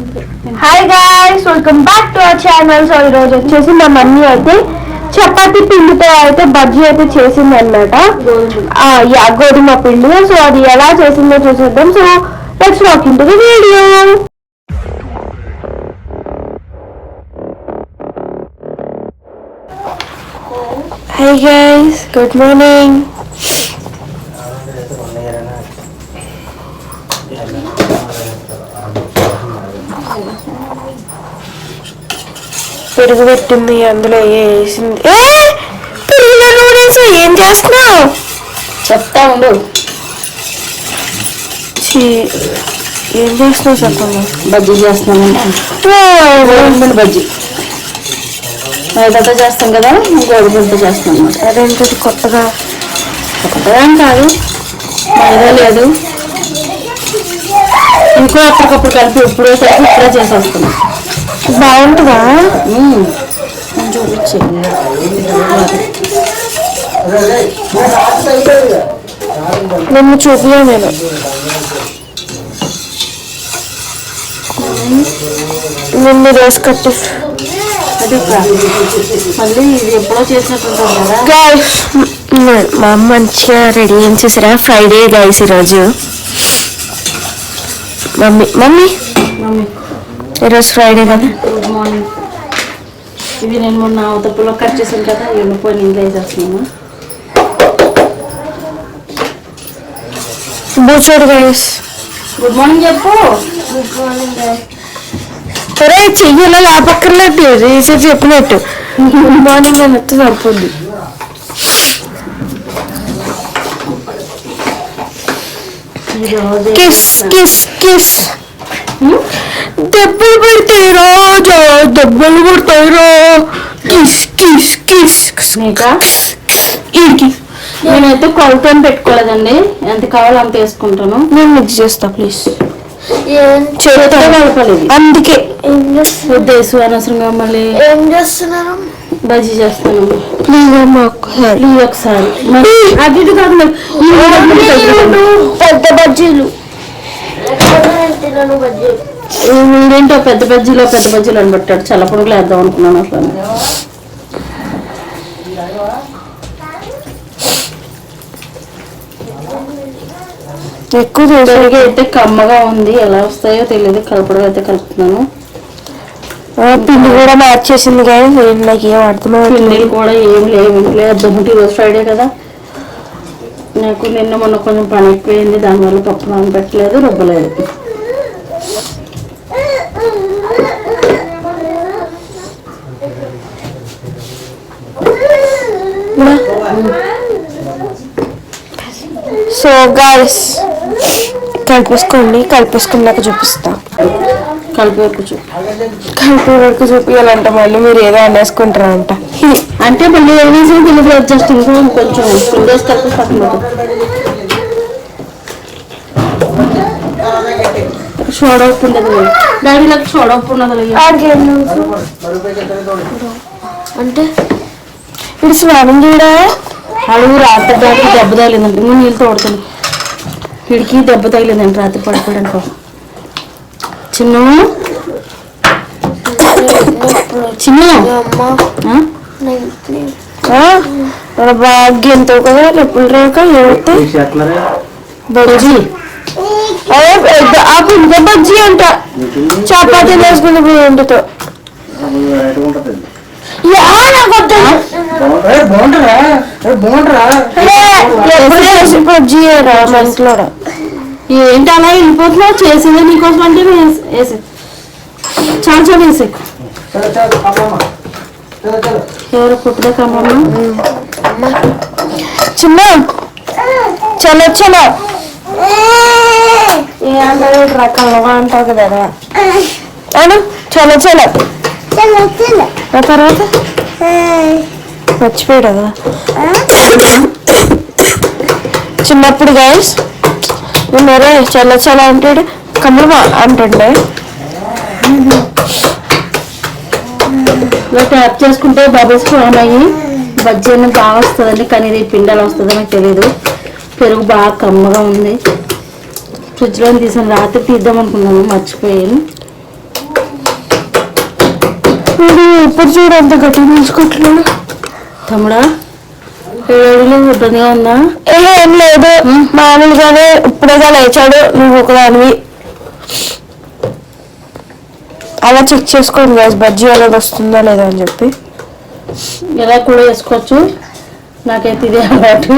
Hi guys, welcome back to our channel. So ఈరోజు వచ్చేసి మా మమ్మీ అయితే చపాతీ పిండితో అయితే బజ్జీ అయితే చేసింది అనమాట. గోధుమ పిండి. సో అది ఎలా చేసిందో చూసేద్దాం. So let's walk into the video. Hi guys, good morning. పెరుగు పెట్టింది, అందులో వేసింది. పెరుగులో నూడిల్స్ ఏం చేస్తున్నావు? చెప్తా ఉండు. ఏం చేస్తున్నావు చెప్పమ్మా? బజ్జీ చేస్తున్నామండి. బజ్జీ మైదాతో చేస్తాం కదా, గోధుమలతో చేస్తాం. అదేంటది కొత్తగా? కొత్తగా కాదు, మైదా లేదు, ఇంకో అప్పటికప్పుడు కలిపి ఇప్పుడే చేసేస్తున్నాం. బాగుంటుందా? చూపించే నిన్ను చూపియా నేను. నిన్ను రోజు కట్టి అది మళ్ళీ ఇది ఎప్పుడో చేసినట్టుంటాం కదా. గైస్, మా అమ్మ మంచిగా రెడీ ఏం చేసారా? ఫ్రైడే గైస్ ఈరోజు. మమ్మీ మమ్మీ మమ్మీ ఈరోజు ఫ్రైడే కదా. Good morning. ఇవి నేను మొన్న అవతప్పులో కట్ చేసాను కదా, వెళ్ళిపోయి ఇంట్లో వేసేస్తున్నాను. బూచోడు గైస్. గుడ్ మార్నింగ్ చెప్పు. Good morning guys. సరే, చెయ్యాలి లేపక్కర్లేదు, రీసెర్చ్ చెప్పినట్టు గుడ్ మార్నింగ్ అన్నట్టు సరిపోద్ది. Kiss kiss kiss. దెబ్బలు పడతాయి రోజు, దెబ్బలు పడతాయి రో. Kiss kiss kiss. నీకా నేనైతే కొలతని పెట్టుకోలేదండి, ఎంత కావాలో అంత వేసుకుంటాను. నేను మిక్స్ చేస్తా ప్లీజ్. చేతితో కలపలేదు, అందుకే. ఉద్దేశం అనవసరంగా మళ్ళీ ఏం చేస్తున్నారు? బజ్జీ చేస్తాను. ప్లీజ్ అమ్మా ఒక్కసారి. ఒకసారి అటు ఇటు కాదు, పెద్ద బజ్జీలు. ఏంటో పెద్ద బజ్జీలో అని పెట్టాడు. చల్ల పురుగులు వేద్దాం అనుకున్నాను అసలు. ఎక్కువ పెరుగు అయితే కమ్మగా ఉంది, ఎలా వస్తాయో తెలియదు. కలపడం అయితే కలుపుతున్నాను. పిండి కూడా మార్చేసింది కానీ నాకు ఏం అర్థమవుతుంది. పిండిలు కూడా ఏం లేవు, అర్థమవుతుంది. ఈరోజు ఫ్రైడే కదా, నాకు నిన్న మొన్న కొంచెం పని ఎక్కువైంది, దానివల్ల పప్పు నానబెట్టలేదు, రుబ్బలేదు. సో గైస్, కలిపేసుకున్నాక చూపిస్తా. కలిపి వరకు చూపించాలంట, మళ్ళీ మీరు ఏదో అనేసుకుంటారంట. అంటే మళ్ళీ ఏమేసి తెలియదు, జస్ట్ ఇంకో కొంచెం పిండేసి కలిపి పక్కన సోడా ఉప్పు ఉండదు. డాడీ నాకు సోడా ఉప్పు ఉన్నది అంటే ఇప్పుడు స్నానం చేయడా? అడుగు రాత్రి దానికి దెబ్బ తగిలిందంటే నువ్వు నీళ్ళు తోడుతుంది. వీడికి దెబ్బ తగిలిందండి రాత్రి పడిపోయాడు. చిన్న భాగ్యంతో కదా ఎప్పుడు రేక బజ్జీ. ఆ పిండి బజ్జీ అంట, చపాతీ వేసుకుని పిండితో. బజ్జీ రా మనసులో. ఏంటి అలా వెళ్ళిపోతున్నావు? చేసిందే నీకోసం అంటే వేసే చాలా చాలా వేసే. ఎవరు పుట్టుదా కమ్మమ్మ? చిన్న చలో ఏ రకాలుగా అంటావు కదా అను. చలో ఆ తర్వాత మర్చిపోయాడు కదా. చిన్నప్పుడు గైస్ మరే చల్ల అంటాడు, కమ్మమ్మ అంటుండే. ట్యాప్ చేసుకుంటే బబుల్స్ ఫామ్ అయ్యి బజ్జీ అనేది బాగా వస్తుందండి. కానీ ఇది పిండి ఎలా వస్తుందో నాకు తెలియదు. పెరుగు బాగా కమ్మగా ఉంది. ఫ్రిడ్జ్లో తీసాను, రాత్రి తీద్దాం అనుకున్నాను, మర్చిపోయాను. ఇప్పుడు చూడు అంత గట్టి తీసుకుంటున్నాను. తమ్ముడా ఏడులో ఇబ్బందిగా ఉందా? ఏం లేదు, మామూలుగానే ఇప్పుడేగా లేచాడు. నువ్వు ఒకదానివి అలా చెక్ చేసుకోండి గైస్, బజ్జీ అనేది వస్తుందా లేదా అని చెప్పి. ఎలా కూడా వేసుకోవచ్చు, నాకైతే ఇదే అలవాటు.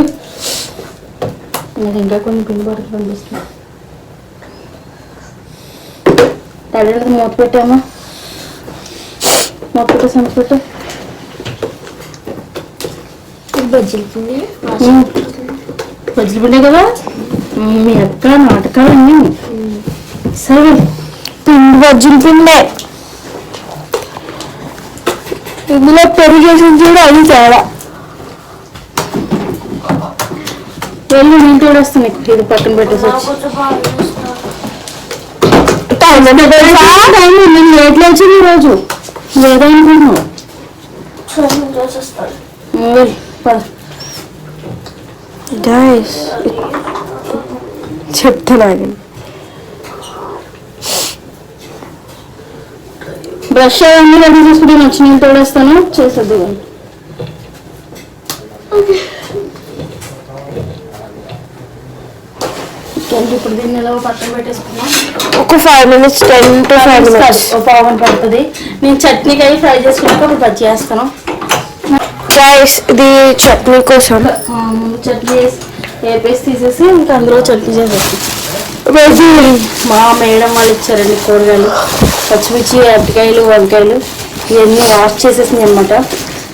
నాకు ఇంకా కొన్ని పిండి పడుతుంది అనిపిస్తుంది. తల్లి మూత పెట్టామా, మూత పెట్టే సంత పెట్టు. బజ్జీల పిండి బజ్జీల పిండే కదా మీ అక్క నాటకాలన్నీ. సరే పిండి బజ్జీల పిండే, ఇందులో పెరిగేసింది చూడు, అది తేడా. వెళ్ళి నేను తోడేస్తాను, ఇది పక్కన పెట్టేసి వచ్చి. నేను లేట్లో వచ్చింది ఈరోజు, లేదనుకుంటున్నావు. గైస్ చెప్తాను, బ్రష్ అవన్నీ రెడీ చేసుకుంటే వచ్చి నేను తోడేస్తాను, చేసేది. ఇప్పుడు దీన్ని ఎలా పక్కన పెట్టేసుకున్నాం. ఒక 5 minutes, 10 to 5 minutes. పావుగంట పడుతుంది. నేను చట్నీకి అవి ఫ్రై చేసుకున్నాక ఇప్పుడు బజ్జీ వేస్తాను. గైస్ ఇది చట్నీ కోసం చట్నీ వేపేసి తీసేసి ఇంకా అందులో చట్నీ చేసేసి. బజ్జీ మా మేడం వాళ్ళు ఇచ్చారండి కూరగాయలు, పచ్చిమిర్చి, అరటికాయలు, వంకాయలు ఇవన్నీ వాష్ చేసేసింది అనమాట.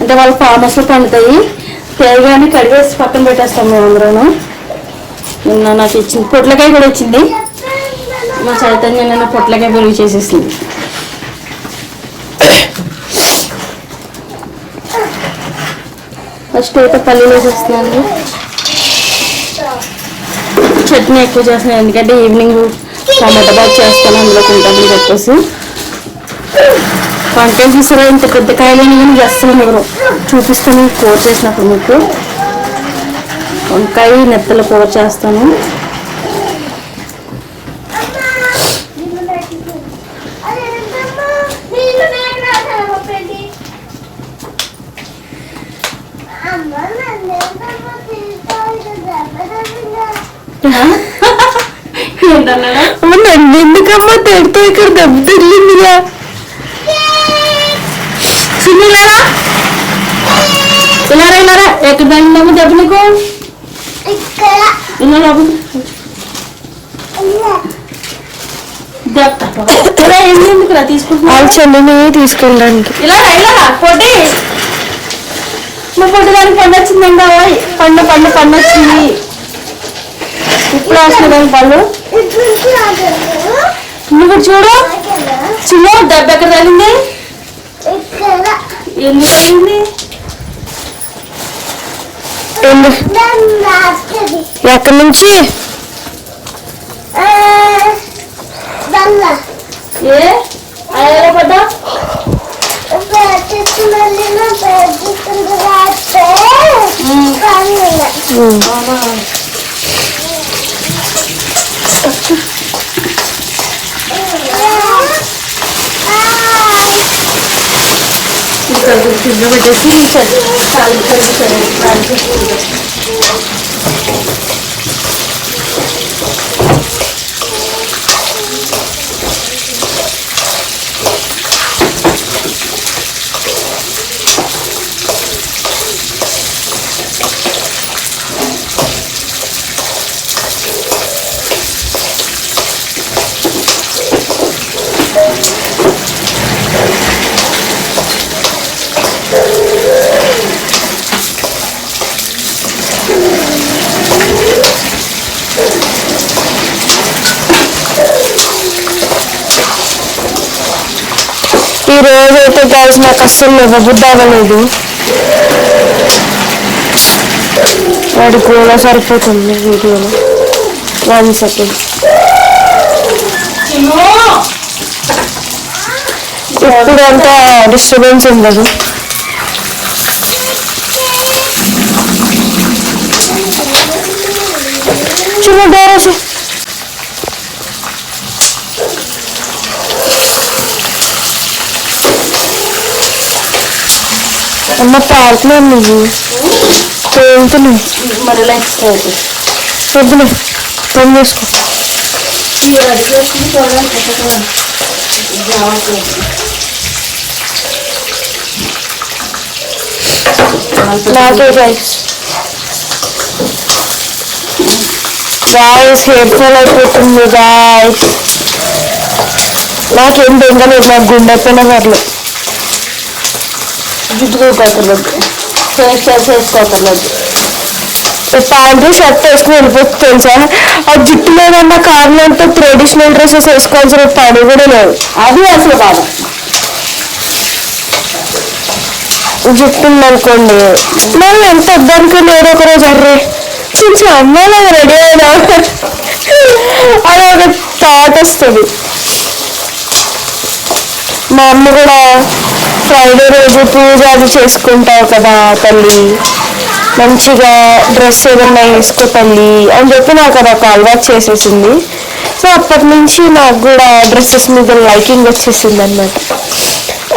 అంటే వాళ్ళు ఫామ్ హౌస్లో పండుతాయి, తేగానే కడిగేసి పక్కన పెట్టేస్తాం మేము అందరూ. నిన్న నాకు ఇచ్చింది పొట్లకాయ కూడా ఇచ్చింది మా చైతన్య, నిన్న పొట్లకాయ పెరుగు చేసేసింది. ఫస్ట్ అయితే పల్లీలు వేసేస్తున్నాను. చట్నీ ఎక్కువ చేస్తున్నాను ఎందుకంటే ఈవినింగ్ టమాటా బాగా చేస్తాను, అందులో తింటామని చెప్పేసి. వంకాయలు చూసారా ఇంత పెద్ద కాయలని కానీ అస్సలు మీరు చూపిస్తాను కూర చేసినప్పుడు. మీకు వంకాయ నెత్తల కూర చేస్తాను. ఎందుకమ్మా తిడుతూ ఇక్కడ దెబ్బ తగిలిందిగా. చిన్నలారా ఇలారా ఇలారా ఎక్కడ తగిలిందేమో దెబ్బ నీకు. ఇలా ఎందుకు తీసుకుంటున్నా చెల్లిని తీసుకెళ్ళడానికి. ఇలా ఇలా పొట్టి నువ్వు పొట్టిదానికి పండు వచ్చిందండి. పండు పండు పండు వచ్చింది ఇప్పుడు వస్తుంది పళ్ళు. నువ్వు చూడు చిన్న దెబ్బ ఎక్కడ తగిలింది, ఎందుకు తగిలింది, ఎక్కడి నుంచి ఏ అయ్యా పడ్డా. ఫ్రిడ్జ్ పెట్టేసి ఈ రోజు అయితే గైస్ నాకు అస్సలు ఇవ్వబుద్ధి అవ్వలేదు. వాడి కూడా సరిపోతుంది వీడియోలో 1 second. ఇప్పుడు అంతా డిస్టర్బెన్స్ ఉండదు. చిన్న డోరేసి అమ్మ పాడుతున్నాను నువ్వు తేలుతున్నాయి మరి ఎక్స్ట్రా అవుతుంది. వద్దులే పని చేసుకో. నాకే గైస్ హెయిర్ ఫాల్ అయిపోతుంది గాయస్. నాకేం బెంగలేదు, నాకు గుండె అయిపోయినా పర్లేదు. జుట్టు కోకర్లేదు, హెయిర్ స్టైల్ చేసుకోకర్లేదు. ప్యాంటు షర్ట్ వేసుకుని వెళ్ళిపోతుంది తెలుసా. ఆ జుట్టు లేదన్న కారణంతో ట్రెడిషనల్ డ్రెస్సెస్ వేసుకోవాల్సిన పని కూడా లేదు. అది అసలు బాధ. జుట్టు ఉందనుకోండి మళ్ళీ ఎంత వద్దనుకుని ఏదో ఒక రోజు అర్రే కొంచెం అమ్మాయిలా రెడీ అయినా అలా ఒక థాట్ వస్తుంది. మా అమ్మ కూడా ఫ్రైడే రోజు పూజ అది చేసుకుంటావు కదా తల్లి, మంచిగా డ్రెస్ ఏదన్నా వేసుకో తల్లి అని చెప్పి నాకు అది ఒక అలవాటు చేసేసింది. సో అప్పటి నుంచి నాకు కూడా డ్రెస్సెస్ మీద లైకింగ్ వచ్చేసింది అనమాట.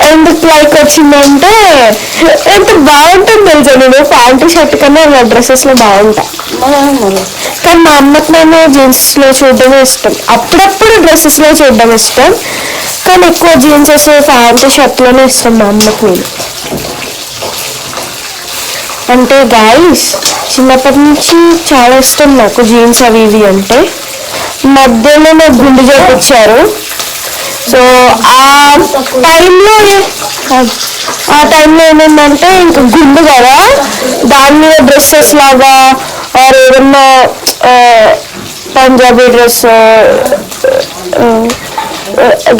ఎందుకు లైక్ వచ్చిందంటే ఎంత బాగుంటుంది తెలుసా, నేను ప్యాంటు షర్ట్ కన్నా నా డ్రెస్సెస్లో బాగుంటా. కానీ మా అమ్మకి నేను జీన్స్లో చూడడమే ఇష్టం, అప్పుడప్పుడు డ్రెస్సెస్లో చూడడం ఇష్టం, కానీ ఎక్కువ జీన్సెస్ ప్యాంటు షర్ట్లోనే ఇష్టం మా అమ్మకి. నేను అంటే గాయస్ చిన్నప్పటి నుంచి చాలా ఇష్టం నాకు జీన్స్ అవి ఇవి అంటే. మధ్యలో నాకు గుండు చేపించారు. సో ఆ టైంలో ఏమైందంటే ఇంకా గుండు కదా, దాని మీద డ్రెస్సెస్ లాగా ఆర్ ఏదన్నా పంజాబీ డ్రెస్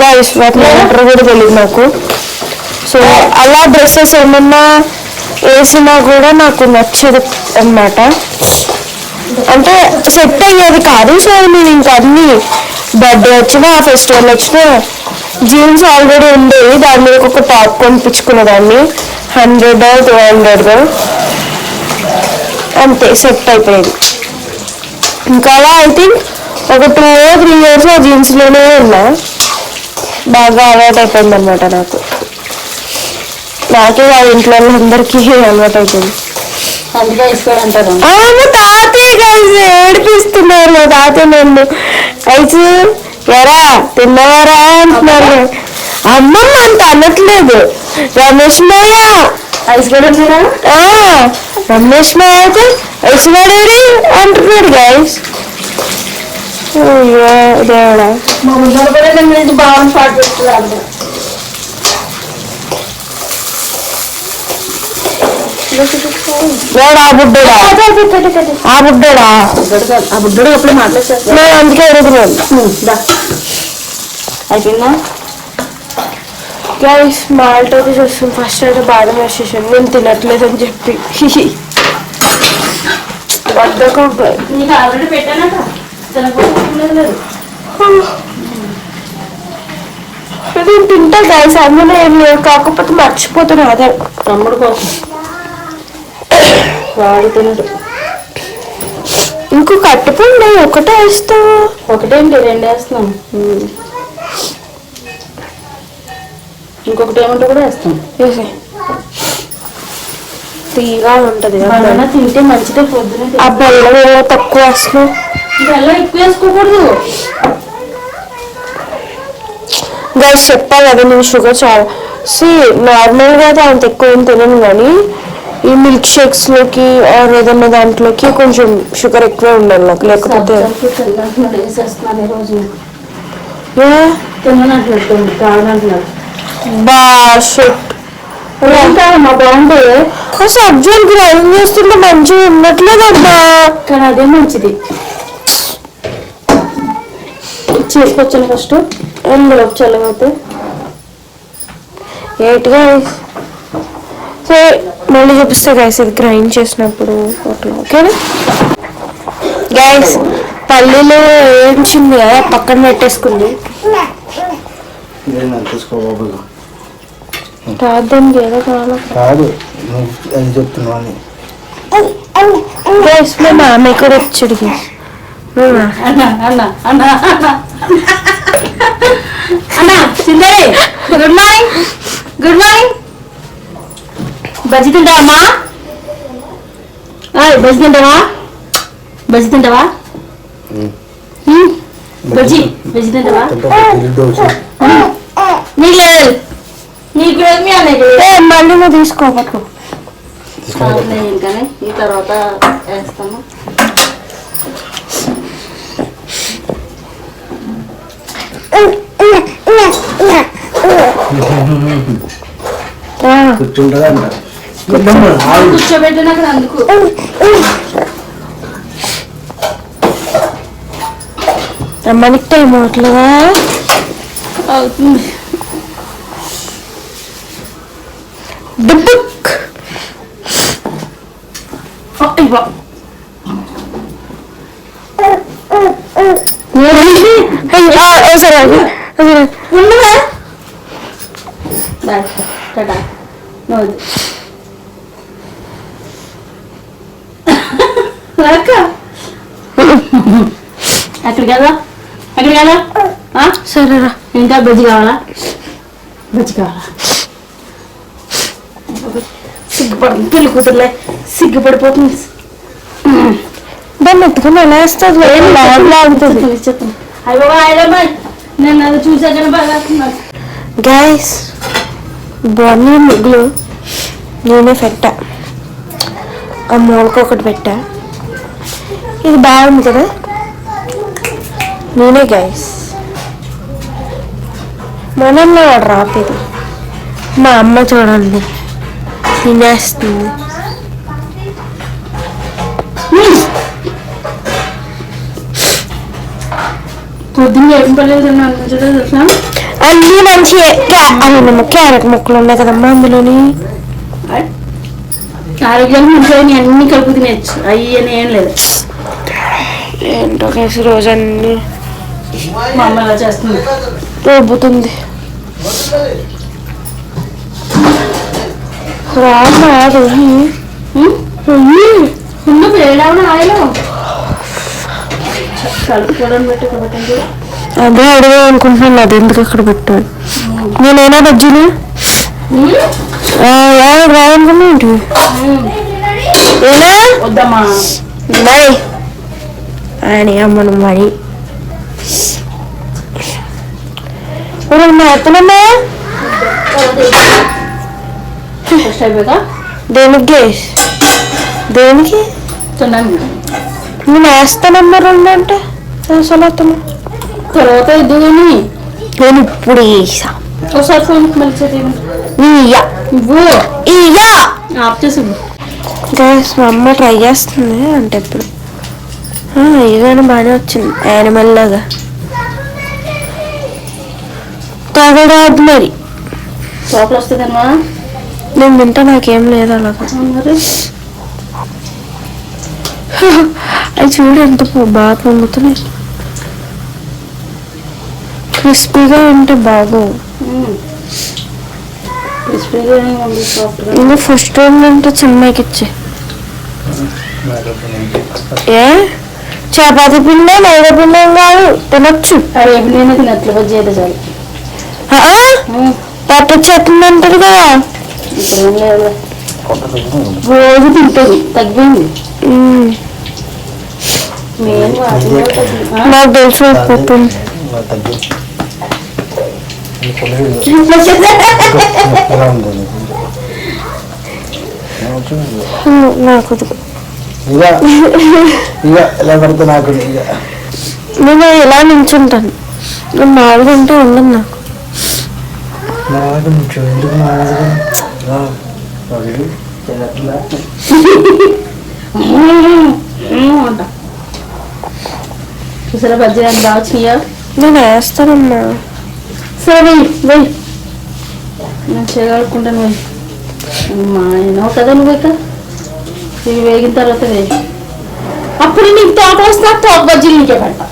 గైస్ వాటిని ఆర్డర్ కూడా తెలియదు నాకు. సో అలా డ్రెస్సెస్ ఏమన్నా వేసినా కూడా నాకు నచ్చదు అన్నమాట, అంటే సెట్ అయ్యేది కాదు. సో నేను ఇంకా అన్ని బర్త్డే వచ్చినా ఫెస్టివల్ వచ్చినా జీన్స్ ఆల్రెడీ ఉండేవి, దాని మీద ఒక టాప్ కొనిపించుకునేదాన్ని 100 200 అంతే సెట్ అయిపోయేది. ఇంకా అలా ఐ థింక్ ఒక 2 or 3 years ఆ జీన్స్లోనే ఉన్నా, బాగా అలవాటు అయిపోయింది అనమాట నాకు. నాకే వాళ్ళ ఇంట్లో అందరికీ అలవాటు అయిపోయింది. అందుకే వేసుకోవాలంటారు. తాతయ్య కలిసి ఏడిపిస్తున్నారు మా తాతయ్య నన్ను. కలిసి ఎరా తిన్నవారా అంటున్నారు. అమ్మమ్మ అంత అనట్లేదు, రమేష్ మాయ ఐస్ కూడా రమేష్ మాయ అయితే ఐసువాడేడి అంటున్నాడు గైస్. దేవుడా మా ముందర కూడా నేను బాగా స్టార్ట్ చేస్తున్నాను. ఆ బుడ్డోడా అప్పుడు మాట్లాడేస్తాను. నేను అందుకే అడుగుతున్నాను. అయిపోయిందా గైస్ మాల్ట్ అయితే చూస్తాం. ఫస్ట్ అయితే బాదం వేసేసాను, నేను తినట్లేదు అని చెప్పి వద్దకు నీకు ఆల్రెడీ పెట్టానట నేను తింటా గైస్, అందులో ఏం లేదు, కాకపోతే మర్చిపోతున్నా అదే తమ్ముడు కోసం వాడు తినడు. ఇంకో కట్టుకోండి, ఒకటే వేస్తావు. ఒకటేంటి 2 వేస్తున్నాం, ఇంకొకటి ఏమంటే కూడా వేస్తాం. వేసే తీగా ఉంటది బనానా తింటే మంచిదే పొద్దున. ఆ బెల్లం ఏమో తక్కువ అసలు, బెల్లం ఎక్కువ వేసుకోకూడదు గైస్. చెప్పాలి కదా నేను షుగర్ చాలా నార్మల్గా అయితే అంత ఎక్కువ ఏం తినను, కానీ ఈ మిల్క్ షేక్స్లోకి ఆర్ ఏదన్నా దాంట్లోకి కొంచెం షుగర్ ఎక్కువే ఉండాలి నాకు, లేకపోతే బాగుంటే సబ్జీలు గ్రైండ్ చేస్తుంటే మంచిగా ఉన్నట్లేదమ్మా. కానీ అదే మంచిది. చేసుకొచ్చాను ఫస్ట్ అందులో చల్లగైతే ఏట్గా సరే మళ్ళీ చూపిస్తా గైస్ ఇది గ్రైండ్ చేసినప్పుడు అట్లా. ఓకేనా గైస్, పల్లీలు వేయించింది కదా పక్కన పెట్టేసుకుంది. రాద్దానికి ఏదో కాదు అని చెప్తున్నాను. గైస్ మా మామయ్య కూడా వచ్చాడు గైస్. Good morning. బజ్జి తింటావమ్మా? బజ్జి తింటావా? బజ్జి తింటావా? బజ్జి బజ్జి తింటావా? నీకు లేదు, నీకు లేదు, మీ అన్నయ్యకి లేదు. మళ్ళీ నువ్వు తీసుకో పట్టుకో. కానీ ఈ తర్వాత వేస్తాను. కూర్చోబెట్టిన అక్కడ అందుకు. మనకి టైం అవట్లేదా? అవుతుంది. అక్కడికి వెళ్దా, అక్కడికి వెళ్దా. సరేరా. ఇంకా బజ్జి కావాలా? బజ్జి కావాలా? సిగ్గుపడుతుంది పెళ్లి కూతురులే, సిగ్గుపడిపోతుంది. దాన్ని ఎత్తుకుని ఎలా వేస్తుంది? చెప్తాను. అయ్యో అయ్యబాయ్, నేను అది చూసాక బాగా. గైస్, బాగున్నాయి ముగ్గులు. నేనే పెట్టా, ఆ మూలకి ఒకటి పెట్టా. ఇది బాగుంది కదా, నేనే గైస్. మనల్లో వాడు రాలేదు. మా అమ్మ చూడండి తినేస్తుంది. పొద్దున్న ఏం పర్లేదు తెలుసా? అన్నీ మంచిగా అవునమ్మా. క్యారెట్ ముక్కలు ఉన్నాయి కదమ్మా అందులోని. ఆరోగ్యానికి మంచిగా అన్ని కలుపు తినేచ్చు, అవి అని ఏం లేదు. ఏంటో కేసు రోజు అన్ని మా అమ్మ అలా చేస్తుంది. రుబ్బుతుంది. రామ్మా రొయ్యి ముందు వేయడం ఆయిల్ కలుపుకోవడం పెట్టి పెట్టండి. అదే అడిగా అనుకుంటున్నాను, అది ఎందుకు అక్కడ పెట్టాను. నేనైనా బజ్జీలు రావాలనుకున్నా ఏంటి వద్దమ్మా బాయ్ అని అమ్మను మరి ఎత్తనమ్మా. ఫస్ట్ అయిపోయాక దేనికి దేనికి నేను వేస్తానమ్మా రెండు అంటే అసలు అతను తర్వాత ఇద్దు కానీ నేను ఇప్పుడు వేసా. ఒకసారి ఫోన్ మళ్ళీ ఆఫ్ చేసి గైస్ మా అమ్మ ట్రై చేస్తుంది అంటే ఇప్పుడు ఏదైనా బాగానే వచ్చింది. యానిమల్ లాగా తాగడాదు మరి లోపల వస్తుందమ్మా. నేను తింటా, నాకేం లేదు అలాగా. మరి అది చూడు ఎంత బాగా పొంగుతున్నాయి. క్రిస్పీగా ఉంటే బాగు. ఇంకా ఫస్ట్ అంటే చిన్నకి ఇచ్చే ఏ చపాతి పిండి మైదా పిండి ఏం కాదు తినొచ్చు. నేను తినట్లు బజ్జీ అయితే చాలు. పట్ట చెట్టు అంటారు కదా, రోజు తింటుంది తగ్గింది. నాకు తెలుసు నాకు ఎలా పడితే నాకు నేను ఇలా నించుంటాను. నేను మామూలుగా ఉంటే ఉండదు నాకు. చూసారా బజ్జీ అని బాగా వచ్చినాయా? నేను వేస్తానమ్మా. సరే వెయ్యి వెయ్యి, నేను చేయగలుగుకుంటాను. వెయ్యి మా అయినా కదా నువ్వు ఇక ఇవి వేగిన తర్వాత వేయి. అప్పుడు నీకు తోట వస్తే తోట బజ్జీలు నీకే పెడతా.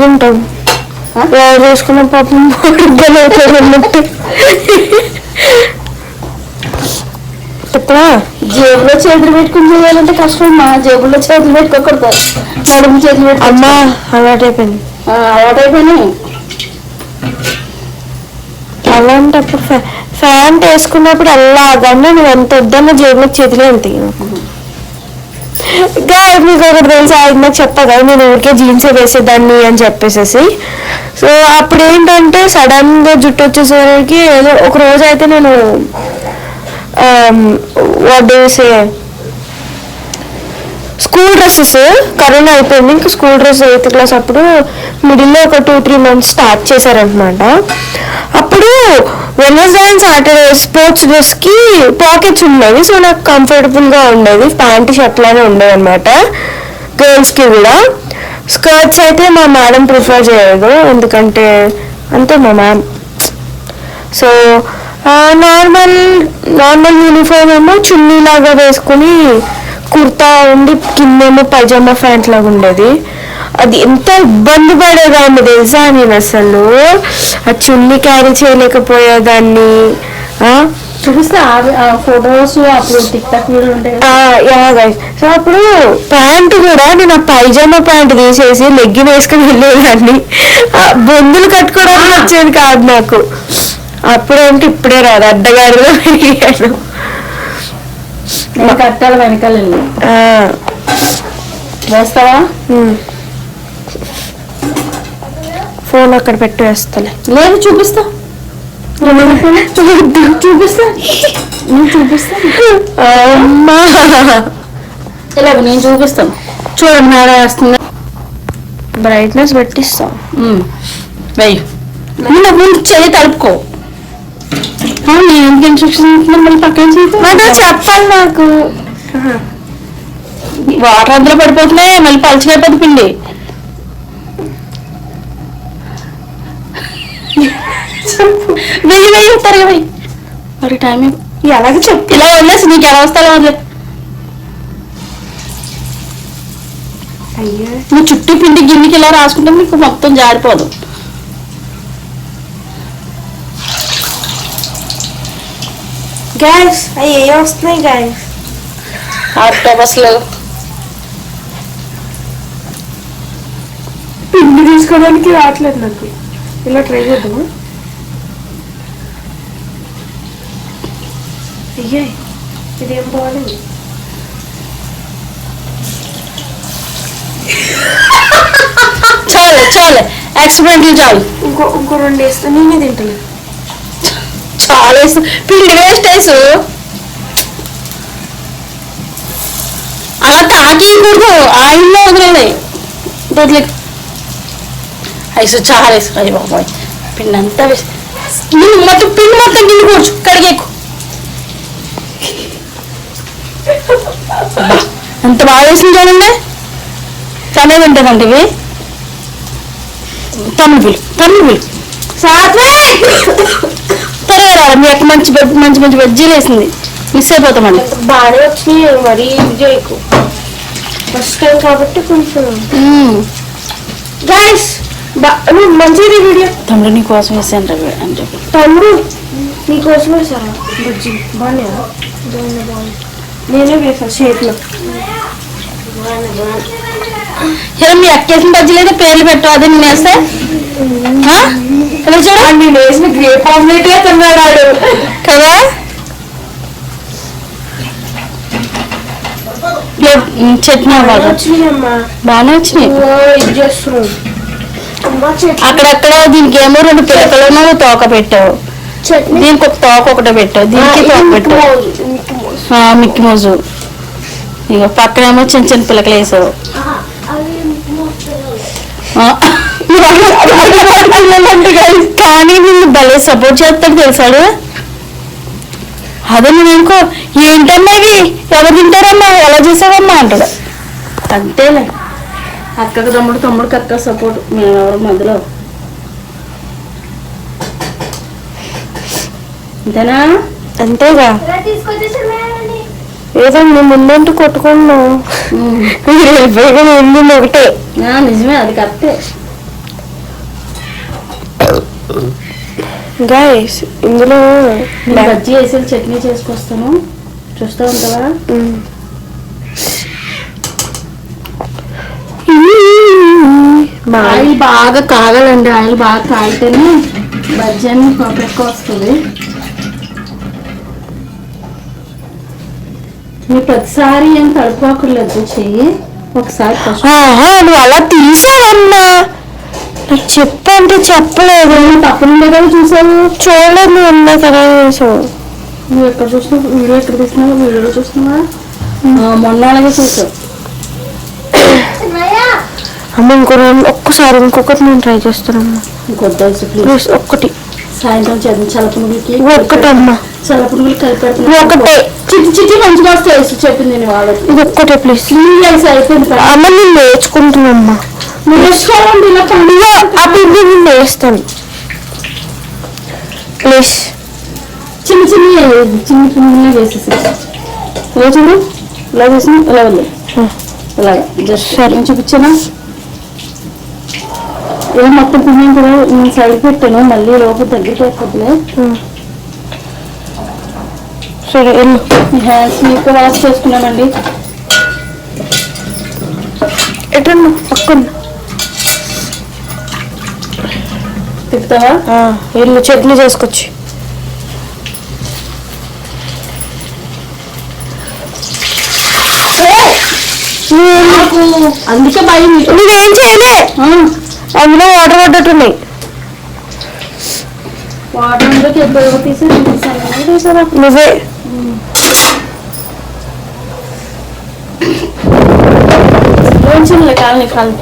తింటాం ఎవరు చేసుకున్న పాపం అన్నట్టు. జేబులో చేతులు పెట్టుకుని చేయాలంటే కష్టం. మా జేబులో చేతులు పెట్టుకోకూడదు, నడుము చేతులు పెట్టుకో. అమ్మా అలవాటైపోయింది. అలవాటైపోయినాయి. అలాంటప్పుడు ఫ్యాన్ ప్యాంట్ వేసుకున్నప్పుడు అలాగన్నా నువ్వు ఎంత వద్దన్న జేబులో చేతిలో ఎంత మీకు ఒకటి తెలుసా, నాకు చెప్పగా నేను ఊరికే జీన్స్ వేసేదాన్ని అని చెప్పేసేసి. సో అప్పుడు ఏంటంటే సడన్ గా జుట్టు వచ్చేసరికి ఏదో ఒక రోజు అయితే నేను స్కూల్ డ్రెస్సెస్ కరోనా అయిపోయింది, ఇంకా స్కూల్ డ్రెస్ 8th క్లాస్ అప్పుడు మిడిల్లో ఒక 2-3 months స్టార్ట్ చేశారనమాట. అప్పుడు Wednesday and Saturday sports dress కి పాకెట్స్ ఉండేవి. సో నాకు కంఫర్టబుల్ గా ఉండేది, ప్యాంట్ షర్ట్ లానే ఉండేది అనమాట. గర్ల్స్ కి కూడా స్కర్ట్స్ అయితే మా మేడం ప్రిఫర్ చేయదు, ఎందుకంటే అంతే మా మ్యామ్. సో నార్మల్ యూనిఫామ్ ఏమో చున్నీ లాగా వేసుకుని కుర్తా ఉండి కిందేమో పైజామా ప్యాంట్ లాగా ఉండేది. అది ఎంత ఇబ్బంది పడేదాన్ని తెలుసా నేను, అసలు ఆ చున్నీ క్యారీ చేయలేకపోయేదాన్ని. చూపిస్తే ఫొటోస్ అప్పుడు టిక్ టాక్ వీడియోలు ఉంటాయి. సో అప్పుడు ప్యాంట్ కూడా నేను ఆ పైజామా ప్యాంట్ తీసేసి లెగ్గిన్ వేసుకుని వెళ్ళేదాన్ని. బొందులు కట్టుకోవడానికి వచ్చేది కాదు నాకు. అప్పుడేంటి ఇప్పుడే రాదు, అడ్డగాడిలో పెరిగాను. కట్టాలి వెనకాల వేస్తావా? ఫోన్ అక్కడ పెట్టి వేస్తలే. లేదు చూపిస్తా, చూపిస్తా ఇలాగ నేను చూపిస్తాను. చూడండి మేడ వేస్తుంది, బ్రైట్నెస్ పెట్టిస్తాం. వెయ్యి ముందు చెయ్యి తలుపుకో. నేను ఎందుకు ఇన్స్ట్రక్షన్ ఇస్తున్నాను మళ్ళీ పక్కన చెప్పాలి నాకు. వాటర్ అందులో పడిపోతున్నాయి, మళ్ళీ పలచగైపోతుంది పిండి. వెయ్యి త్వరగా వెయ్యి, మరి టైం ఎలాగ చెప్పు. ఇలా వదిలేసి నీకు ఎలా వస్తాలో వదిలే. నువ్వు చుట్టూ పిండి గిన్నెకి ఇలా రాసుకుంటే నీకు మొత్తం జారిపోదు. గ్యాస్ అవి ఏ వస్తున్నాయి గ్యాస్? ఆక్టోబస్లో పిండి తీసుకోవడానికి రావట్లేదు నాకు. ఇలా ట్రై చేద్దాము. అయ్యాయి ఇదేం బాగాలేదు. చాలు చాలు, ఎక్స్పెరిమెంట్లు చాలు. ఇంకో 2 వేస్తా, నేనే తింటలేదు. చాలా వేసు, పిండి వేస్ట్ వేసు. అలా తాకేయకూడదు, ఆయిల్లో వదిలేదు. వదిలే ఐసు చాలా వేసు. అయ్యి బాబాయ్ పిండి అంతా వేసి మొత్తం పిండి మొత్తం గిన్నె కూర్చు, కడిగేకు. ఎంత బాగా వేసింది చూడండి. చాలా తింటుందండి ఇవి. తమ్ముడు త్వరగా రావాలి. మీ అక్క మంచి మంచి మంచి బజ్జీలు వేసింది, మిస్ అయిపోతామండి. బాగానే వచ్చినాయి, మరీ ఇది చేయకు. ఫస్ట్ టైం కాబట్టి కొంచెం గైస్ మంచిది వీడియో. తమ్ముడు నీ కోసం వేసాను అని చెప్పి. తమ్ముడు నీకోసం వేసారా బజ్జీ? బాగున్నాయా? నేనే వేసా షేప్లో. మీ అక్క వేసిన బజ్జీలు అయితే పేర్లు పెట్టు, అదే నేను వేస్తా. చూడండి నేను వేసిన గ్రేప్ ఆమ్లెట్ తిన్నాడు కదా. చట్నీ బాగా వచ్చినాయమ్మా, బాగానే వచ్చినాయి. ఇది చేస్తున్నాం అక్కడక్కడ. దీనికి ఏమో 2 పిలకలను తోక పెట్టావు, దీనికి ఒక తోక ఒకటే పెట్టావు, దీనికి తోక పెట్టావు. మిక్కి మోజు. ఇక పక్కనేమో చిన్న చిన్న పిలకలు వేసావు. కానీ నిన్ను భలే సపోర్ట్ చేస్తాడు తెలుసాడు. అదే నేను అనుకో, ఏంటమ్మా ఇవి ఎవరు తింటారమ్మా, ఎలా చేసావమ్మా అంటాడు. అంతేలే, అక్కకు తమ్ముడికి అక్క సపోర్ట్. మేము ఎవరు మధ్యలో. అంతేనా? అంతేగా. ఏదో మేము ముందంటూ కొట్టుకున్నాం, వెళ్ళిపోయి ఒకటే. నిజమే, అది కరెక్టే. గైస్ ఇందులో బజ్జీ వేసి చట్నీ చేసుకొస్తాను, చూస్తూ ఉంటావా? ఆయిల్ బాగా కాగాలండి, ఆయిల్ బాగా కాగితేనే బజ్జీ అని ఎక్కువ వస్తుంది. నువ్వు ప్రతిసారి ఏం తడుపుకోకర్లేదు చెయ్యి ఒకసారి ఫస్ట్ నువ్వు అలా తీసావన్నా నాకు చెప్పంటే చెప్పలేదు. పక్కన ఉండే కదా చూసావు. చూడలేదు నువ్వు అన్నా కదా చేసావు. నువ్వు ఎక్కడ చూసినావు వీడియో ఎక్కడ తీసినావు వీడియోలో చూస్తున్నావా మొన్న అలాగే చూసావు. అమ్మ ఒక్కసారి ఇంకొకటి నేను ట్రై చేస్తానమ్మా. ఇంకొద్దు ప్లీజ్ ఒక్కటి సాయంత్రం చేద్దాం చల్లపునుగులకి ఒక్కటమ్మా. చల్లపునుగులు కలిపి ఒకటే చిట్టి చిట్టి మంచిగా వస్తాయి చెప్పింది నేను వాళ్ళకి. ఇది ఒక్కటే ప్లీజ్. అయిపోయింది అమ్మ నేను నేర్చుకుంటున్నామ్మా. నేర్చుకోవాలండి ఇలా పండుగ ఆ పిండి నేను నేర్స్తాను ప్లీజ్. చిన్న చిన్న పునుగులు వేసేసి ఇలా చూడు ఇలా వేసి ఇలా వదిలే ఇలాగా జస్ట్ సరే చూపించానా. ఏం మొత్తం పుణ్యం కూడా నేను సైడ్ పెట్టాను మళ్ళీ లోపల దగ్గరికి అయిపోతులే. సరే హ్యాండ్స్ మీకు వాష్ చేసుకున్నామండి. ఎటన్నా పక్కన తిప్పుతావా ఇల్లు చట్నీ చేసుకొచ్చి. అందుకే భయం. నువ్వేం చేయలే అందులో వాటర్ పడ్డట్టున్నాయి. వాటర్ ఎప్పుడు తీసారా నువ్వే కాలని కాలి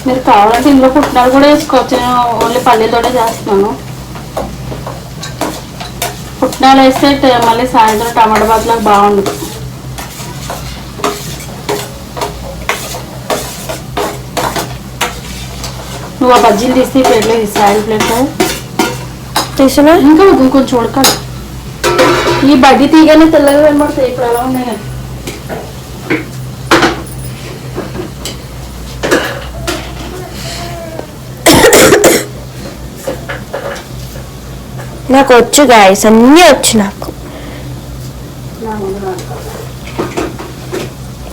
మీరు కావాలంటే ఇందులో పుట్టినాలు కూడా వేసుకోవచ్చు. నేను ఓన్లీ పల్లీతోనే చేస్తున్నాను. పుట్టినాలు వేస్తే మళ్ళీ సాయంత్రం టమాటా బాత్లకు బాగుండదు. నువ్వు ఆ బజ్జీలు తీసి ప్లేట్లో తీసి ఆయిల్ ప్లేట్లో తీసినా ఇంకా కొంచెం ఉడకాలి. ఈ బడ్డీ తీయగానే తెల్లగా కనబడతాయి. ఇప్పుడు అలా ఉన్నాయి కానీ నాకు వచ్చు గాయస్ అన్నీ వచ్చు నాకు.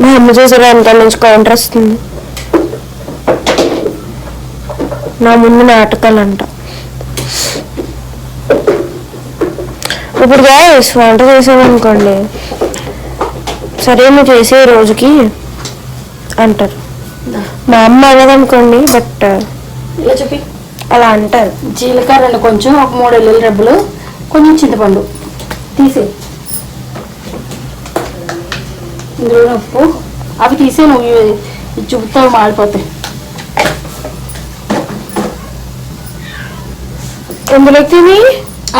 మా అమ్మ చేసారు అంత నుంచి కౌంటర్ వస్తుంది. నా ముందు నాటకాలు అంట. ఇప్పుడు గాయస్ వంట చేసామనుకోండి సరే నువ్వు చేసే రోజుకి అంటారు. మా అమ్మ అనదనుకోండి బట్ ఇలా చెప్పి అలా అంటారు. జీలకర్ర కొంచెం ఒక 3 వెల్లుల్లి రెబ్బలు కొంచెం చింతపండు తీసే ఇందులో ఉప్పు అవి తీసే నువ్వు చూపుతావు మాడిపోతాయి. ఎందులో తిని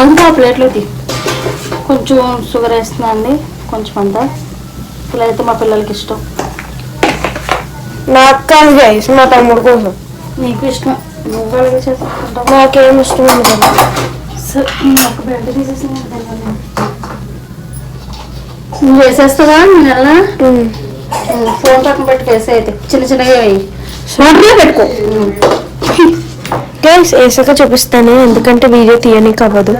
అందుకు ఆ ప్లేట్లో తీ. కొంచెం షుగర్ వేస్తున్నా అండి కొంచెం అంతా. ఇలా అయితే మా పిల్లలకి ఇష్టం. నాకు కాదు గైస్ మా తమ్ముడు కోసం. నీకు ఇష్టం నువ్వు అలాగే చేసుకుంటావు. నాకేం ఇష్టం ఉండదు. సరే ఒక బెడ్ తీసేసి నువ్వు వేసేస్తావా నేను ఎలా ఫోన్ పక్కన పెట్టి వేసే అయితే చిన్న చిన్నగా వేయి పెట్టుకో. గైస్ వేసాక చూపిస్తాను ఎందుకంటే వీడియో తీయనీకి అవ్వదు.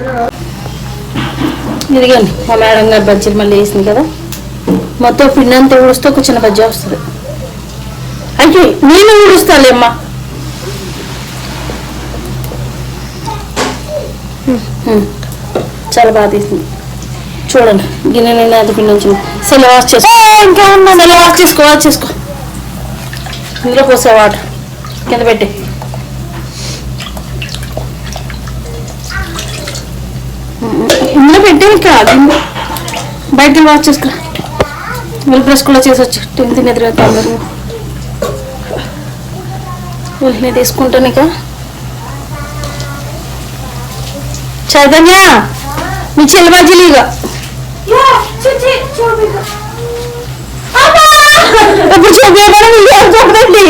ఇదిగోండి మా మేడం గారు బజ్జీలు మళ్ళీ వేసింది కదా. మొత్తం పిండి అంతా ఊడుస్తూ ఒక చిన్న బజ్జీ వస్తుంది. అయితే నేను ఊడుస్తాలే అమ్మా. చాలా బాగా తీసింది చూడండి. గిన్నె నిండా అది పిండి వచ్చింది. సెల్ వాష్ చేసుకో. సెల్ వాష్ చేసుకో. ఇందులో పోసే వాటర్ కింద పెట్టి ఇందులో పెట్టే కాదు బయట వాష్ చేసుకో. వీళ్ళు బ్రష్ కూడా చేసి వచ్చి తిని ఎదురుతాను. వీళ్ళని తీసుకుంటాను ఇక. చైతన్య మీ చెల్లి బజ్జీలు ఇక ఇప్పుడు చూపించండి.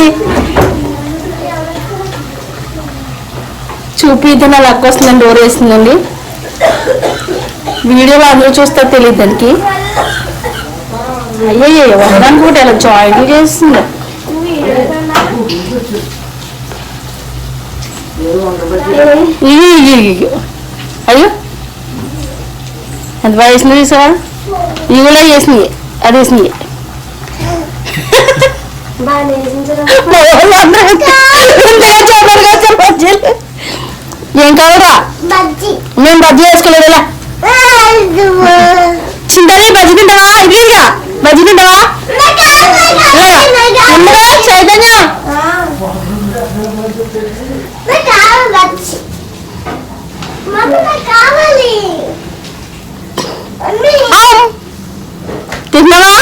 చూపితే నా లక్ వస్తుందని డోర్ వేస్తుందండి. వీడియోలో అందరూ చూస్తే తెలియదు దానికి. అయ్యే ఒకదానికి కూడా ఇలా జాయింట్ చేస్తుంది. అయ్యో ఎంత బాగా వేసినాయి చూసావా? ఇవి కూడా చేసినాయి, అది వేసినాయి. ఏం కావాలా? మేము బజ్జీ వేసుకోలేదు. ఇలా చింతని బజ్జీ తింటావా? ఇదిగా బజ్జీ తింటావా? చైతన్య తిన్నావా?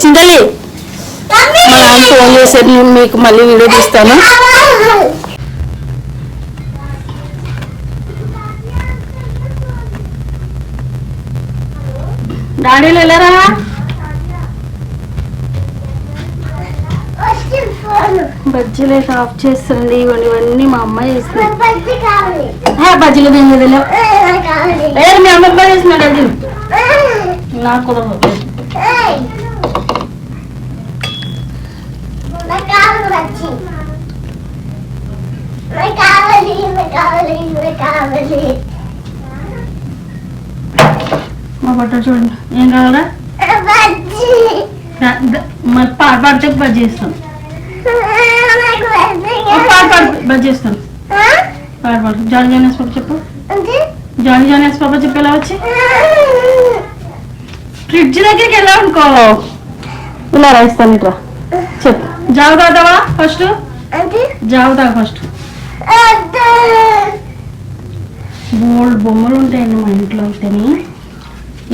చింతలి మా నాన్న ఫోన్ చేశారు, నేను మీకు మళ్ళీ వీడియో తీస్తాను. డాడీలు వెళ్ళారా? బజ్జీలు అయితే ఆఫ్ చేస్తుంది. ఇవన్నీ మా అమ్మాయి చేస్తుంది. బజ్జీలు తినలేదు. మీ అమ్మ అబ్బాయి చేస్తున్నాడు. అది నాకు కూడా మా పట్ట చూడండి. ఏం కావాలా? మరి పాట పాడితే బజ్జీ చేస్తాను. పాట పాడు బజ్జీ చేస్తాను. పాట పాడు. జానీ జానేస్ పాప చెప్పు. జానీ జానేస్ పాప చెప్పు. ఎలా వచ్చి ఫ్రిడ్జ్ దగ్గరికి వెళ్ళా అనుకో. ఇలా రాయిస్తాను. ఇట్లా చెప్పు. జావ తాగుతావా ఫస్ట్? జావ తాగు ఫస్ట్. బోల్డ్ బొమ్మలు ఉంటాయండి మా ఇంట్లో. ఉంటేనే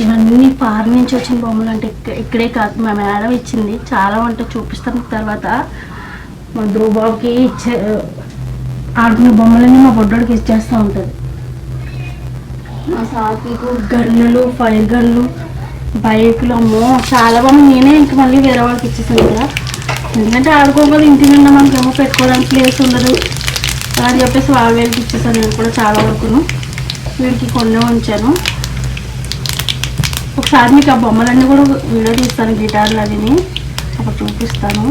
ఇవన్నీ పార్ నుంచి వచ్చిన బొమ్మలు. అంటే ఇక్కడే కాదు, మా మేడం ఇచ్చింది. చాలా వంట చూపిస్తాను తర్వాత. మా ధ్రువబాబుకి ఇచ్చే ఆడుకునే బొమ్మలన్నీ మా బొడ్డోడికి ఇచ్చేస్తూ ఉంటుంది. మా సాకికు గన్నులు, ఫైర్ గన్లు, బైకులు, అమ్మో చాలా బొమ్మలు. నేనే ఇంక మళ్ళీ వేరే వాళ్ళకి ఇచ్చేసాను కదా. ఎందుకంటే ఆడుకోకపోతే ఇంటి నిండా మనకేమో పెట్టుకోవడానికి ప్లేస్ ఉండదు అని చెప్పేసి వాళ్ళకి ఇచ్చేసాను. నేను కూడా చాలా వరకును వీడికి కొన్ని ఉంచాను. ఒకసారి మీకు ఆ బొమ్మలన్నీ కూడా వీడియో తీస్తాను, గిటార్లు అవిని అప్పుడు చూపిస్తాను.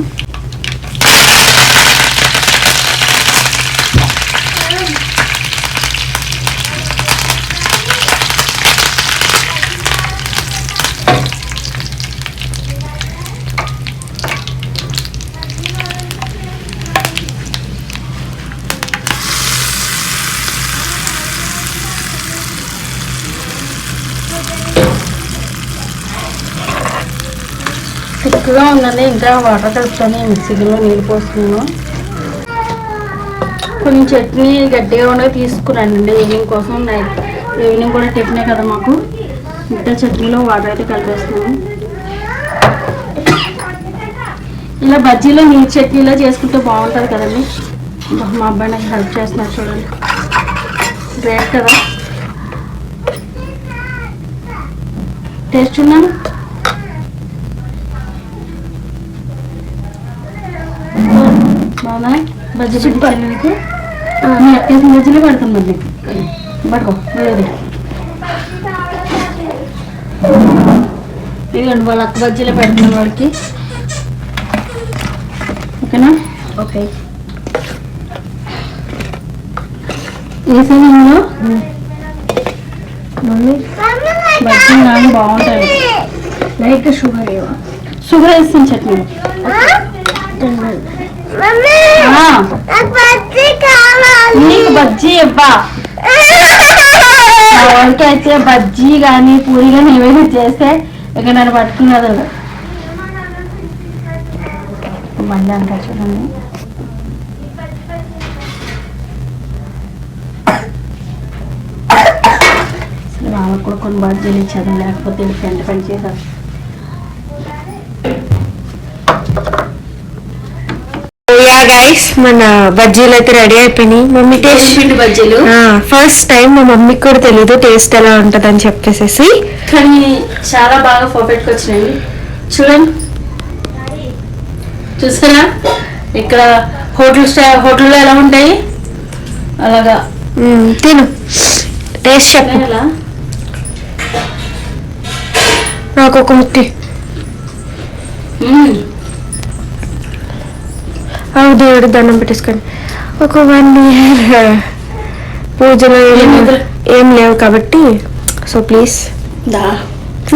తిక్కుగా ఉందండి. ఇంకా వాటర్ కలుపుతాను. మిక్సీలో నీళ్ళు పోస్తున్నాను. కొంచెం చట్నీ గట్టిగా ఉండగా తీసుకున్నానండి ఈవినింగ్ కోసం. ఈవినింగ్ కూడా టిఫినే కదా మాకు. ఇంత చట్నీలో వాటర్ అయితే కలిపేస్తున్నాను. ఇలా బజ్జీలో నీళ్ళు చట్నీలో చేసుకుంటే బాగుంటుంది కదండి. మా అబ్బాయి నాకు హెల్ప్ చేస్తున్నారు చూడండి. గ్రేట్ కదా. టేస్ట్ ఉన్నాను. బాగున్నా? బజ్జీ చూపించాను నీకు. మీ అత్యాసం బజ్జీలో పెడతాను మరి నీకు. పట్టుకో లేదు. ఇదిగోండి వాళ్ళ అక్క బజ్జీలో పెడుతున్నాను వాడికి. ఓకేనా? ఓకే. వేసేలో బజ్జీ నాన్న బాగుంటాయి. లైట్ షుగర్ షుగర్ వేస్తాను చట్నీలో. నీకు బజ్జీ ఇవ్వా. వాళ్ళకి అయితే బజ్జీ కానీ పూరి కానీ ఏమైనా చేస్తే ఇక నన్ను పట్టుకున్నది మళ్ళీ అంటారు చూడండి. అసలు వాళ్ళకు కూడా కొన్ని బజ్జీలు ఇచ్చారు, లేకపోతే పెంట పని చేశారు. గైస్ మన బజ్జీలు అయితే రెడీ అయిపోయినాయి. మమ్మీ టేస్ట్ బజ్జీలు ఫస్ట్ టైం మా మమ్మీకి కూడా తెలీదు టేస్ట్ ఎలా ఉంటది అని చెప్పేసి, కానీ చాలా బాగా పర్ఫెక్ట్ గా వచ్చినాయి. చూడండి, చూసారా ఇక్కడ హోటల్లో ఎలా ఉంటాయి అలాగా. తిను టేస్ట్ చెప్పు. నాకు ఒక ముట్టి. దేవుడు దండం పెట్టేసుకొని ఒక 1 year పూజలు ఏం లేవు కాబట్టి సో ప్లీజ్ దా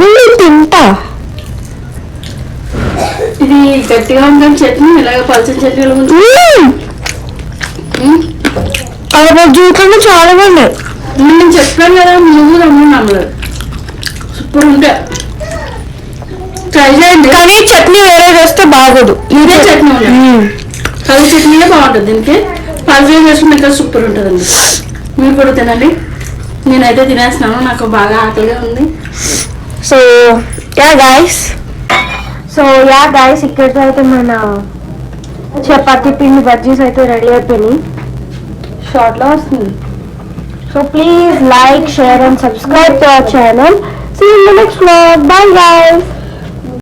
నేను తింటా. ఇది గట్టిగా ఉంటుంది చట్నీ, ఇలాగ పల్చని చట్నీ ఉంది. బజ్జీ కన్నా చాలా బాగున్నాయి. నేను చెప్పాను కదా, నువ్వు నమ్మలేదు. సూపర్ ఉంటా, ట్రై చేయండి. కానీ చట్నీ వేరే చేస్తే బాగోదు. ఇదే చట్నీ కలి చట్నీనే బాగుంటుంది. దీనికి పల్చగా చేసుకుంటే ఇంకా సూపర్ ఉంటుందండి. మీరు కూడా తినండి. నేనైతే తినేస్తున్నాను, నాకు బాగా ఆకలిగా ఉంది. సో యా గైస్ ఇక్కడితో అయితే మన చపాతీ పిండి బజ్జీస్ అయితే రెడీ అయిపోయినాయి. షార్ట్లో వస్తుంది. So please like, share and subscribe to our channel. See you in the next vlog. Bye guys.